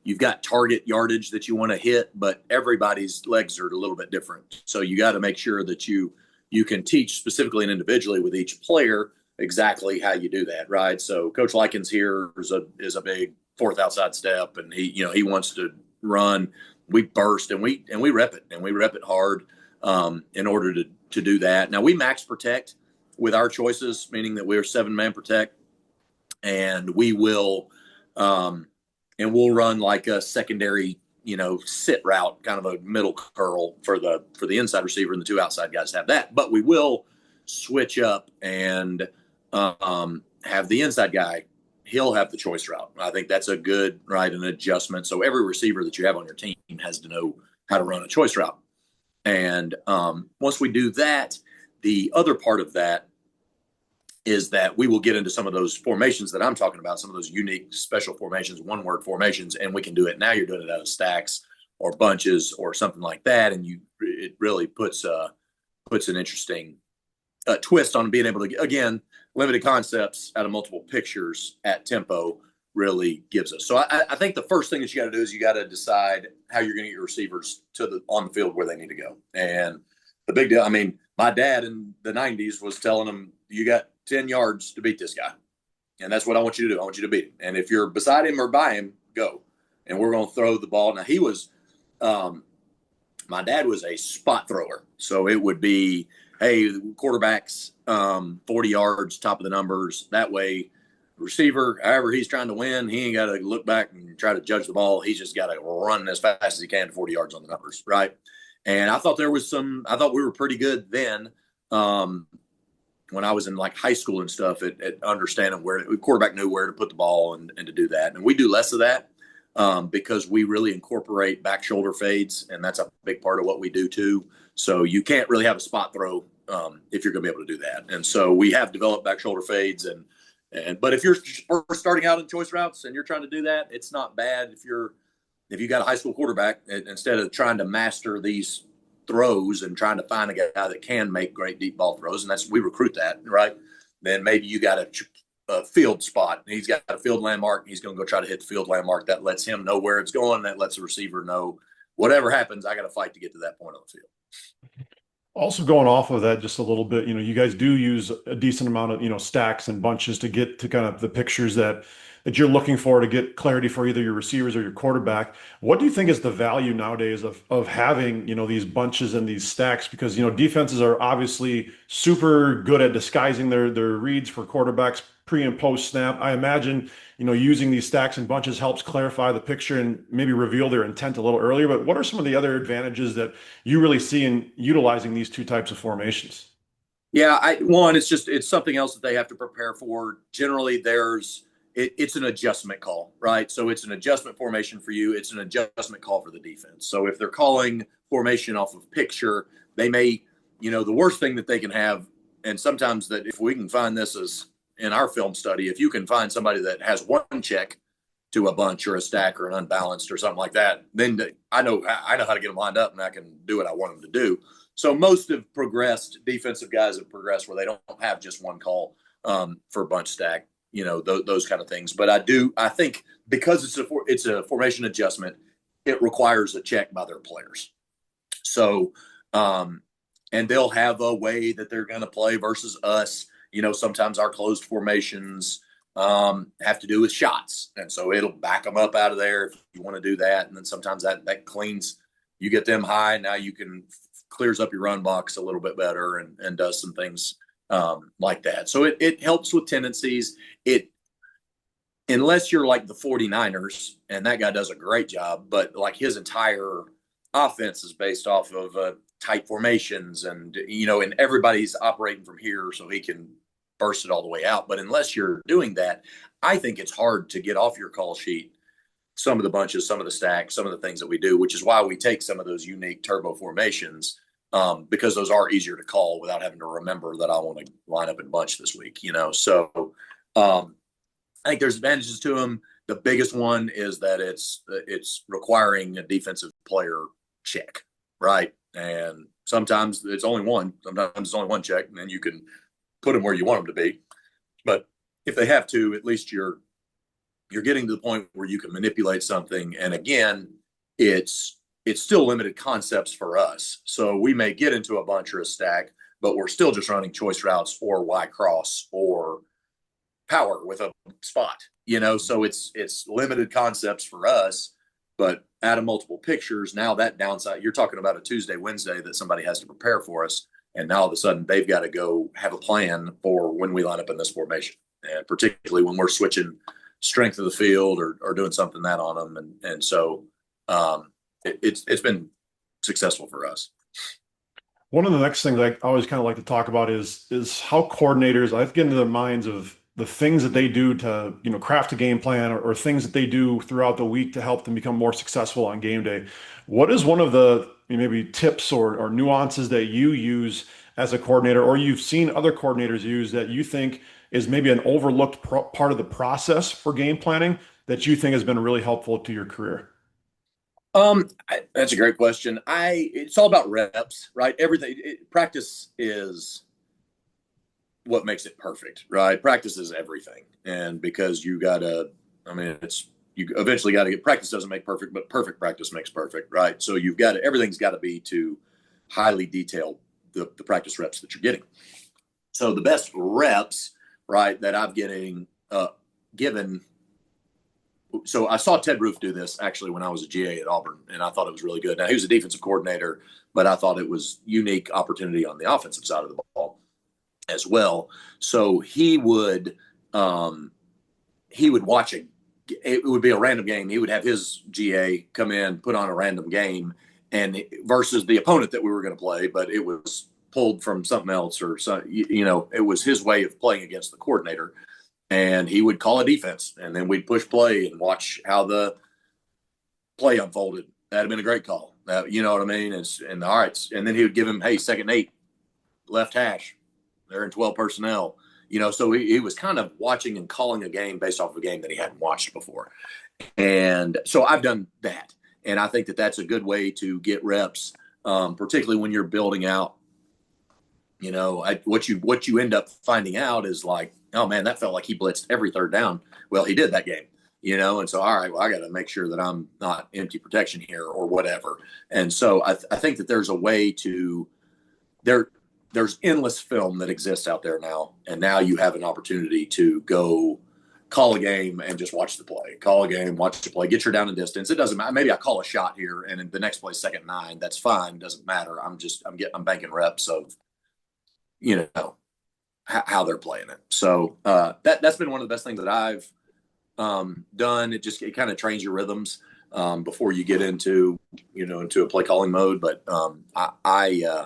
you've got target yardage that you want to hit, but everybody's legs are a little bit different. So you got to make sure that you can teach specifically and individually with each player exactly how you do that, right? So Coach Likens here is a big 4th outside step, and he wants to run. We burst and we rep it, and we rep it hard in order to do that. Now we max protect with our choices, meaning that we're 7-man protect, and we will and we'll run like a secondary, sit route, kind of a middle curl for the inside receiver, and the 2 outside guys have that. But we will switch up and have the inside guy. He'll have the choice route. I think that's a good, an adjustment. So every receiver that you have on your team has to know how to run a choice route. And once we do that, the other part of that is that we will get into some of those formations that I'm talking about, some of those unique special formations, one word formations, and we can do it. Now you're doing it out of stacks or bunches or something like that. And it really puts an interesting twist on being able to, again, limited concepts out of multiple pictures at tempo really gives us. So I think the first thing that you got to do is you got to decide how you're going to get your receivers on the field where they need to go. And the big deal, I mean, my dad in the 90s was telling them, you got 10 yards to beat this guy. And that's what I want you to do. I want you to beat him. And if you're beside him or by him, go. And we're going to throw the ball. Now, my dad was a spot thrower. So it would be, hey, quarterback's 40 yards, top of the numbers. That way, receiver, however he's trying to win, he ain't got to look back and try to judge the ball. He's just got to run as fast as he can 40 yards on the numbers, right? And I thought I thought we were pretty good then when I was in like high school and stuff at understanding where the quarterback knew where to put the ball and to do that. And we do less of that because we really incorporate back shoulder fades, and that's a big part of what we do too. So you can't really have a spot throw if you're going to be able to do that. And so we have developed back shoulder fades but if you're first starting out in choice routes and you're trying to do that, it's not bad if you got a high school quarterback, instead of trying to master these throws and trying to find a guy that can make great deep ball throws, and we recruit that, right? Then maybe you got a field spot. He's got a field landmark. He's going to go try to hit the field landmark. That lets him know where it's going. That lets the receiver know whatever happens, I got to fight to get to that point on the field. Also going off of that just a little bit, you guys do use a decent amount of, stacks and bunches to get to kind of the pictures that you're looking for to get clarity for either your receivers or your quarterback. What do you think is the value nowadays of having, these bunches and these stacks? Because, defenses are obviously super good at disguising their reads for quarterbacks pre and post snap. I imagine, using these stacks and bunches helps clarify the picture and maybe reveal their intent a little earlier. But what are some of the other advantages that you really see in utilizing these two types of formations? Yeah, it's something else that they have to prepare for. Generally, it's an adjustment call, right? So it's an adjustment formation for you. It's an adjustment call for the defense. So if they're calling formation off of picture, they may, the worst thing that they can have, and sometimes that if we can find this as in our film study, if you can find somebody that has one check to a bunch or a stack or an unbalanced or something like that, then I know how to get them lined up and I can do what I want them to do. So most have progressed, defensive guys have progressed where they don't have just one call for bunch stack, those kind of things. But I think because it's a formation adjustment, it requires a check by their players. So, and they'll have a way that they're going to play versus us. Sometimes our closed formations have to do with shots. And so it'll back them up out of there if you want to do that. And then sometimes that cleans, you get them high. Now you can clears up your run box a little bit better and does some things like that. So it helps with tendencies. Unless you're like the 49ers, and that guy does a great job, but like his entire offense is based off of tight formations and everybody's operating from here so he can burst it all the way out. But unless you're doing that, I think it's hard to get off your call sheet some of the bunches, some of the stacks, some of the things that we do, which is why we take some of those unique turbo formations because those are easier to call without having to remember that I want to line up in bunch this week, So I think there's advantages to them. The biggest one is that it's requiring a defensive player check, right? And sometimes it's only one. Sometimes it's only one check, and then you can put them where you want them to be. But if they have to, at least you're getting to the point where you can manipulate something. And again, it's still limited concepts for us. So we may get into a bunch or a stack, but we're still just running choice routes or Y cross or power with a spot, so it's limited concepts for us, but out of multiple pictures, now that downside, you're talking about a Tuesday, Wednesday that somebody has to prepare for us. And now all of a sudden they've got to go have a plan for when we line up in this formation. And particularly when we're switching strength of the field or doing something that on them. And so it's been successful for us. One of the next things I always kind of like to talk about is how coordinators, I have to get into their minds of the things that they do to, craft a game plan or things that they do throughout the week to help them become more successful on game day. What is one of the maybe tips or nuances that you use as a coordinator, or you've seen other coordinators use that you think is maybe an overlooked part of the process for game planning that you think has been really helpful to your career? That's a great question. It's all about reps, right? Practice is what makes it perfect, right? Practice is everything. And because you eventually got to get, practice doesn't make perfect, but perfect practice makes perfect, right? So everything's got to be to highly detail the practice reps that you're getting. So the best reps, right, that I've given. So I saw Ted Roof do this actually when I was a GA at Auburn, and I thought it was really good. Now he was a defensive coordinator, but I thought it was unique opportunity on the offensive side of the ball as well. So he would watch it would be a random game. He would have his GA come in, put on a random game, and versus the opponent that we were going to play, but it was pulled from something else or something. It was his way of playing against the coordinator. And he would call a defense, and then we'd push play and watch how the play unfolded. That'd have been a great call. You know what I mean? All right. And then he would give him, hey, 2nd and 8, left hash. They're in 12 personnel. So he was kind of watching and calling a game based off of a game that he hadn't watched before. And so I've done that. And I think that that's a good way to get reps, particularly when you're building out. What you end up finding out is like, oh man, that felt like he blitzed every 3rd down. Well, he did that game, and so, all right, well, I got to make sure that I'm not empty protection here or whatever. And so I think that there's a way there's endless film that exists out there now. And now you have an opportunity to go call a game and just watch the play, call a game, watch the play, get your down and distance. It doesn't matter. Maybe I call a shot here and in the next play, 2nd and 9, that's fine. Doesn't matter. I'm banking reps of, how they're playing it. So that's been one of the best things that I've done. It kind of trains your rhythms before you get into a play calling mode. But I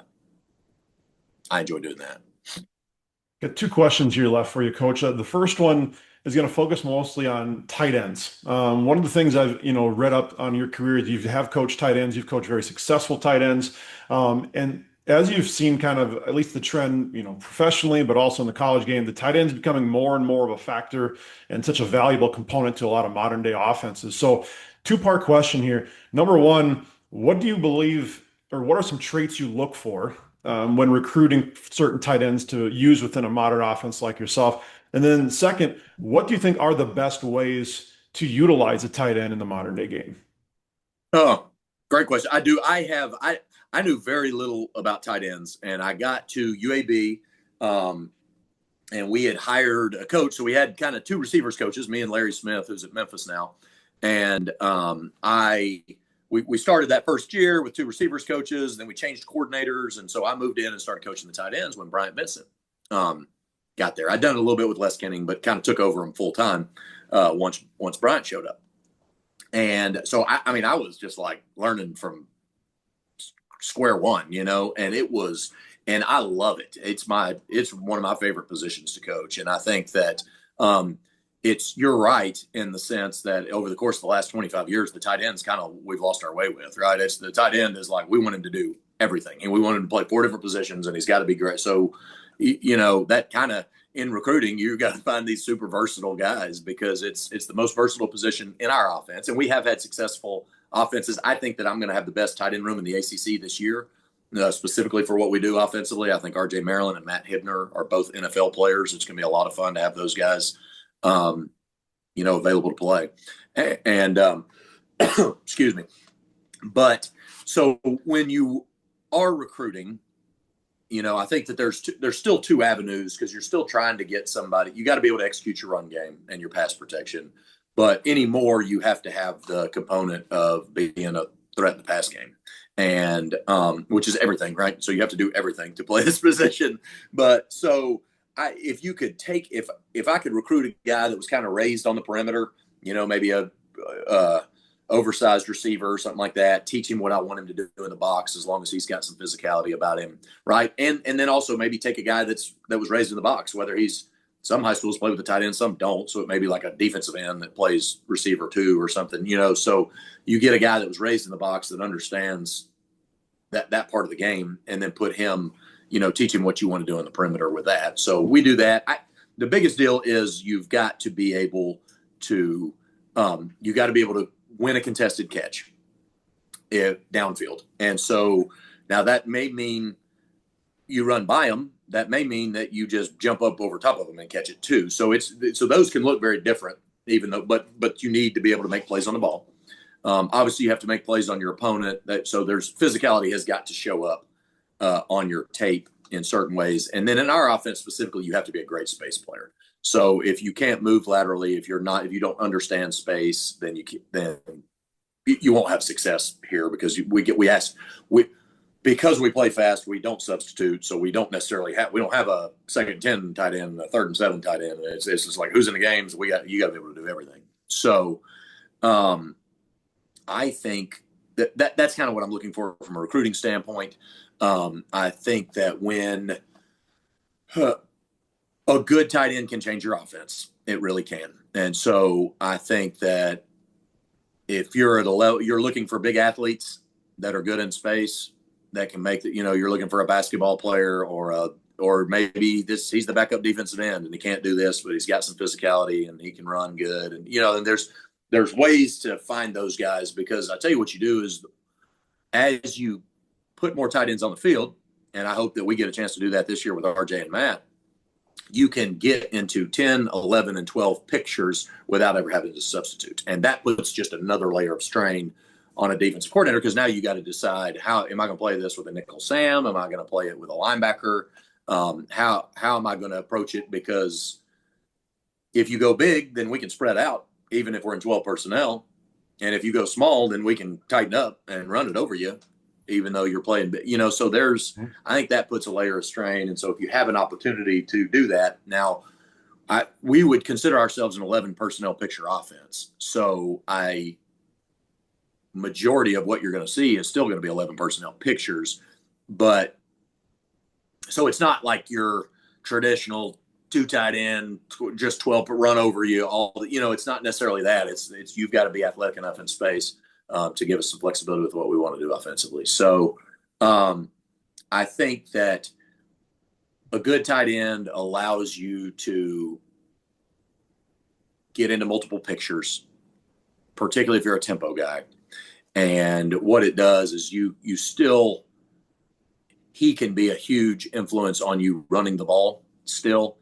enjoy doing that. Got 2 questions here left for you, Coach. The first one is going to focus mostly on tight ends. One of the things I've read up on your career is you have coached tight ends. You've coached very successful tight ends, and as you've seen kind of at least the trend, professionally, but also in the college game, the tight end's becoming more and more of a factor and such a valuable component to a lot of modern day offenses. So 2-part question here. Number one, what do you believe, or what are some traits you look for when recruiting certain tight ends to use within a modern offense like yourself? And then second, what do you think are the best ways to utilize a tight end in the modern day game? Oh, great question. I knew very little about tight ends, and I got to UAB, and we had hired a coach. So we had kind of 2 receivers coaches, me and Larry Smith, who's at Memphis now. And we started that first year with 2 receivers coaches. Then we changed coordinators, and so I moved in and started coaching the tight ends when Bryant Vincent got there. I'd done it a little bit with Les Kenning, but kind of took over him full time once Bryant showed up. And so I was just like learning from square one, and I love it. It's one of my favorite positions to coach. And I think that you're right in the sense that over the course of the last 25 years, the tight end's we've lost our way with, right? The tight end is like, we want him to do everything, and we want him to play 4 different positions, and he's got to be great. So, that kind of, in recruiting, you've got to find these super versatile guys because it's the most versatile position in our offense. And we have had successful offenses. I think that I'm going to have the best tight end room in the ACC this year, specifically for what we do offensively. I think RJ Maryland and Matt Hibner are both NFL players. It's going to be a lot of fun to have those guys, available to play. And excuse me. But so when you are recruiting, I think that there's still 2 avenues because you're still trying to get somebody. You got to be able to execute your run game and your pass protection. But anymore, you have to have the component of being a threat in the pass game, and which is everything, right? So you have to do everything to play this position. But so if I could recruit a guy that was kind of raised on the perimeter, maybe a oversized receiver or something like that, teach him what I want him to do in the box as long as he's got some physicality about him, right? And then also maybe take a guy that was raised in the box, whether some high schools play with the tight end, some don't. So it may be like a defensive end that plays receiver 2 or something, so you get a guy that was raised in the box that understands that part of the game, and then put him, teach him what you want to do on the perimeter with that. So we do that. The biggest deal is you've got to be able to win a contested catch downfield. And so now that may mean you run by them. That may mean that you just jump up over top of them and catch it too. So those can look very different, even though, but you need to be able to make plays on the ball. Obviously, you have to make plays on your opponent. So there's physicality has got to show up on your tape in certain ways. And then in our offense specifically, you have to be a great space player. So if you can't move laterally, if you don't understand space, then you won't have success here, because because we play fast, we don't substitute. So we don't have a 2nd and 10 tight end, a 3rd and 7 tight end. It's just like, who's in the games? You got to be able to do everything. So I think that's kind of what I'm looking for from a recruiting standpoint. I think that when a good tight end can change your offense, it really can. And so I think that if you're at a level, you're looking for big athletes that are good in space, that can make you're looking for a basketball player or maybe he's the backup defensive end and he can't do this, but he's got some physicality and he can run good. And, and there's ways to find those guys, because I tell you what you do is, as you put more tight ends on the field, and I hope that we get a chance to do that this year with RJ and Matt, you can get into 10, 11, and 12 pictures without ever having to substitute. And that puts just another layer of strain on a defensive coordinator, because now you got to decide, how am I going to play this with a nickel Sam? Am I going to play it with a linebacker? How am I going to approach it? Because if you go big, then we can spread out, even if we're in 12 personnel. And if you go small, then we can tighten up and run it over you, even though you're playing, so I think that puts a layer of strain. And so if you have an opportunity to do that, now we would consider ourselves an 11 personnel picture offense. So majority of what you're going to see is still going to be 11 personnel pictures, but so it's not like your traditional 2 tight end, just 12 run over you all, it's not necessarily that. It's you've got to be athletic enough in space to give us some flexibility with what we want to do offensively. So I think that a good tight end allows you to get into multiple pictures, particularly if you're a tempo guy. And what it does is he can be a huge influence on you running the ball still,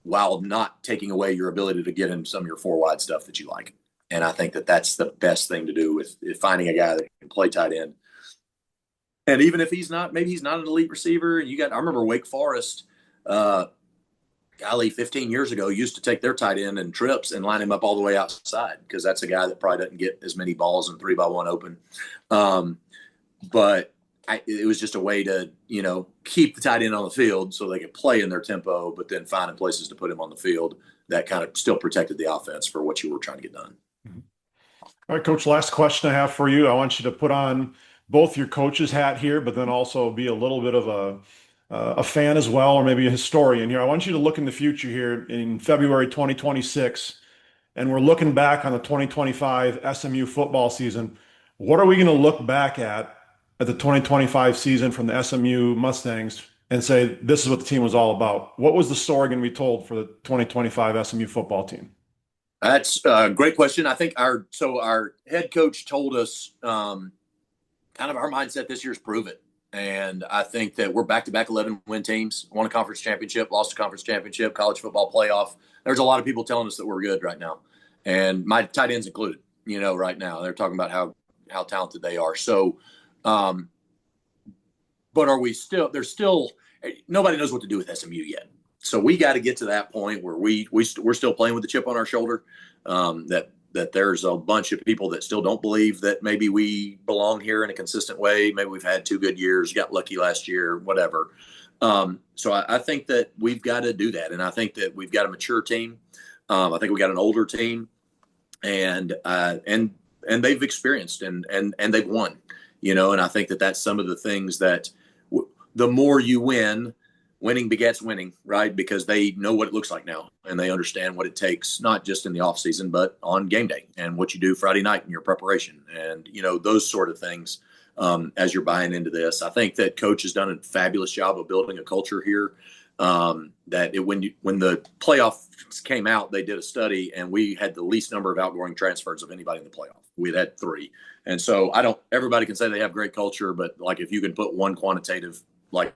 while not taking away your ability to get in some of your 4 wide stuff that you like. And I think that that's the best thing to do with finding a guy that can play tight end. And even if maybe he's not an elite receiver. And I remember Wake Forest, 15 years ago, used to take their tight end and trips and line him up all the way outside, because that's a guy that probably doesn't get as many balls in 3-by-1 open. But it was just a way to, keep the tight end on the field so they could play in their tempo, but then finding places to put him on the field that kind of still protected the offense for what you were trying to get done. All right, Coach, last question I have for you. I want you to put on both your coach's hat here, but then also be a little bit of a fan as well, or maybe a historian here. I want you to look in the future here in February 2026, and we're looking back on the 2025 SMU football season. What are we going to look back at the 2025 season from the SMU Mustangs and say, this is what the team was all about? What was the story going to be told for the 2025 SMU football team? That's a great question. I think our head coach told us kind of our mindset this year is prove it. And I think that we're back-to-back 11-win teams, won a conference championship, lost a conference championship, college football playoff. There's a lot of people telling us that we're good right now. And my tight ends included, right now. They're talking about how talented they are. So, but are we still – there's still – nobody knows what to do with SMU yet. So we got to get to that point where we're still playing with the chip on our shoulder, that there's a bunch of people that still don't believe that maybe we belong here in a consistent way. Maybe we've had 2 good years, got lucky last year, whatever. So I think that we've got to do that. And I think that we've got a mature team. I think we got an older team, and they've experienced and they've won, and I think that that's some of the things that the more you win, winning begets winning, right? Because they know what it looks like now, and they understand what it takes, not just in the off season, but on game day, and what you do Friday night in your preparation, and those sort of things. as you're buying into this. I think that coach has done a fabulous job of building a culture here. When the playoffs came out, they did a study, and we had the least number of outgoing transfers of anybody in the playoff. We had 3. And so everybody can say they have great culture, but like if you can put one quantitative like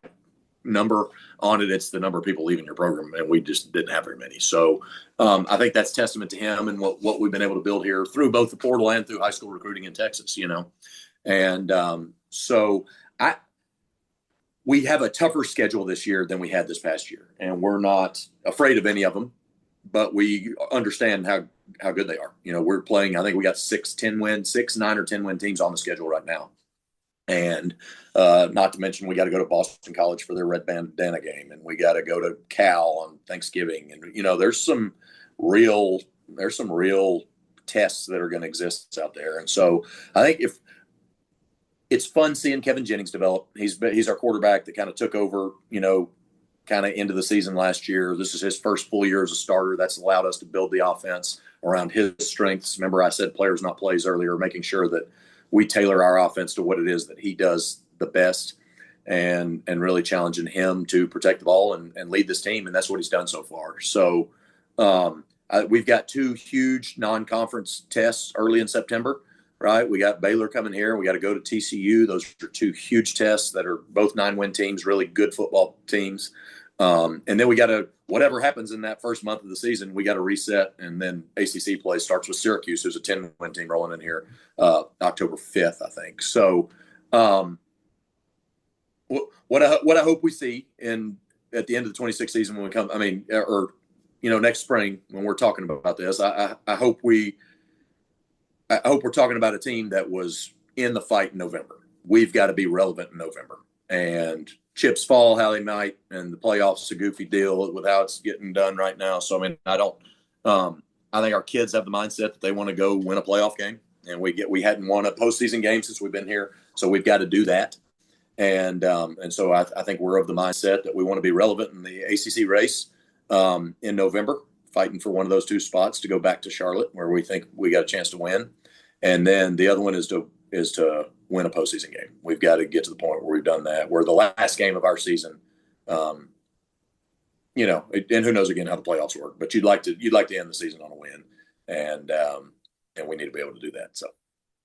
number on it, it's the number of people leaving your program, and we just didn't have very many. So I think that's testament to him and what we've been able to build here through both the portal and through high school recruiting in Texas, And we have a tougher schedule this year than we had this past year, and we're not afraid of any of them, but we understand how good they are. We're playing, I think we got 9 or 10 win teams on the schedule right now. And not to mention, we got to go to Boston College for their Red Bandana game, and we got to go to Cal on Thanksgiving. And there's some real tests that are going to exist out there. And so I think if it's fun seeing Kevin Jennings develop. He's our quarterback that kind of took over, kind of into the season last year. This is his first full year as a starter. That's allowed us to build the offense around his strengths. Remember, I said players, not plays earlier, making sure that we tailor our offense to what it is that he does the best, and really challenging him to protect the ball and lead this team. And that's what he's done so far. So we've got 2 huge non-conference tests early in September, right? We got Baylor coming here. We got to go to TCU. Those are 2 huge tests that are both 9-win teams, really good football teams. And then we got to, whatever happens in that first month of the season, we got to reset. And then ACC play starts with Syracuse, who's a 10-win team rolling in here October 5th, I think. So what I hope we see at the end of the 26th season when we come, next spring when we're talking about this, I hope we're talking about a team that was in the fight in November. We've got to be relevant in November. And chips fall how they might, and the playoffs a goofy deal with how it's getting done right now. So, I think our kids have the mindset that they want to go win a playoff game. And we hadn't won a postseason game since we've been here. So we've got to do that. And so I think we're of the mindset that we want to be relevant in the ACC race in November, fighting for one of those 2 spots to go back to Charlotte, where we think we got a chance to win. And then the other one is to win a postseason game. We've got to get to the point where we've done that, where the last game of our season, and who knows again how the playoffs work, but you'd like to end the season on a win, and we need to be able to do that. So.